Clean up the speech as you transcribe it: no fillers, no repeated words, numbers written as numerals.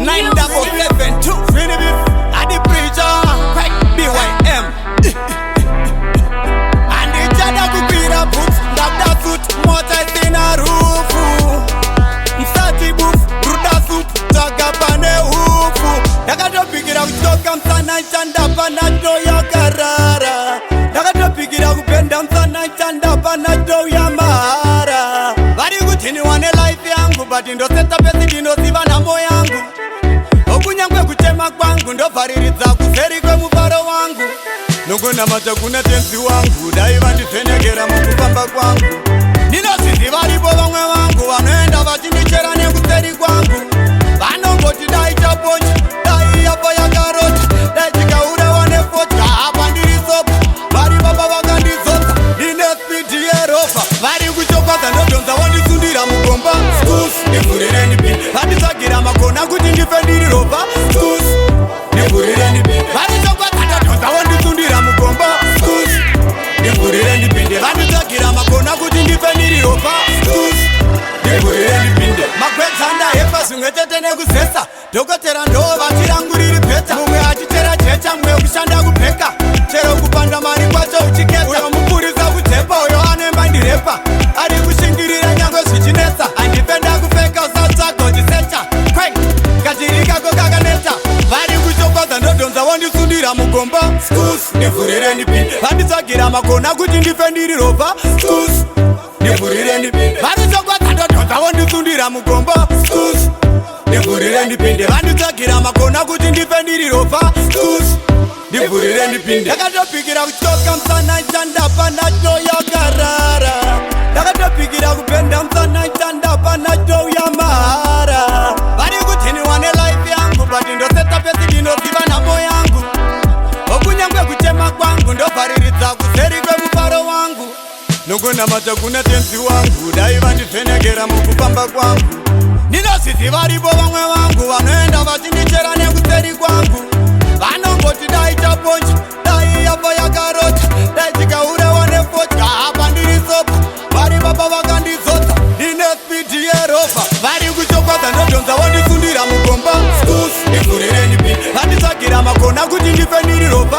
977 Adi preacher BYM and the jada kupira boots dabda suit mota tina rufu msati buf ruda suit takapane ufu dakatopigira kutoka msana chanda pana doya karara dakatopigira kupenda msana chanda pana doya mara vari kutini wane life yangu but ndoseta pesi ndinoziva namo yangu okunyangwe kuchema kwangu ndovhariridza kuseri kwemufaro wangu nokunamata kuna tenzi wangu dai vandivhenekera mukufamba kwangu ndinozviziva varipo vamwe vangu vanoenda vachindichera nekuseri kwangu vanongoti dai chaponji dai yapo yakarota dai chikaurewa nefodya apa ndiri sopo vari baba vakandizodza ndine spidi yeropa vari kuchokwadza ndodonza wandisundira mugomba skus ndivhurireni pini vanditsvagira makona kuti ndife ndiri ropa skus ndivhurireni pini vandichokwadza ndodonza wandisundira mugomba skus ndivhurireni pinde vanditsvagira makona kuti ndife ndiri ropa skus ndivhurireni pinde magwedzanda hepa zvimwe chete nekuzesa dhokotera ndo vachiranguriri peta mumwe achitera jecha mumwe kushanda kupfeka chero kupanda mari kwacho uchiketa uyo mupurisa kutepa uyo anoemba ndirepa ari kushingirira nyangwe zvichinetsa handipenda kupfeka usatsvaga uchisecha kwei kachirikako kakaneta vari kuchokwadza ndodonza wandisundira mugomba skus ndivhurireni pinde vanditsvagira makona kuti ndife ndiri ropa skus ndivhurireni pinde vandichokwadza ndodonza wandisundira mugomba skus ndivhurireni pinde vanditsvagira makona kuti ndife ndiri ropa skus ndivhurireni pinde ndakatopikira kuchoka msana chandapa nacho yakarara ndakatopikira kupenda msana chandapa nacho yamahara vari kutini wane life yangu but ndoseta pesi ndinoziva namo yangu okunyangwe kuchema kwangu ndovhariridza kuseri kwemufaro wangu nokunamata kuna tenzi wangu dai vandivhenekera mukufamba kwangu ndinozviziva varipo vamwe vangu vanoenda vachindichera nekuseri kwangu vanongoti dai chaponji dai yapo yakarota dai chikaurewa nefodya apa ndiri sopo vari baba vakandizodza ndine spidi yeropa vari kuchokwadza ndodonza wandisundira mugomba skus ndivhurireni pini vanditsvagira makona kuti ndife ndiri ropa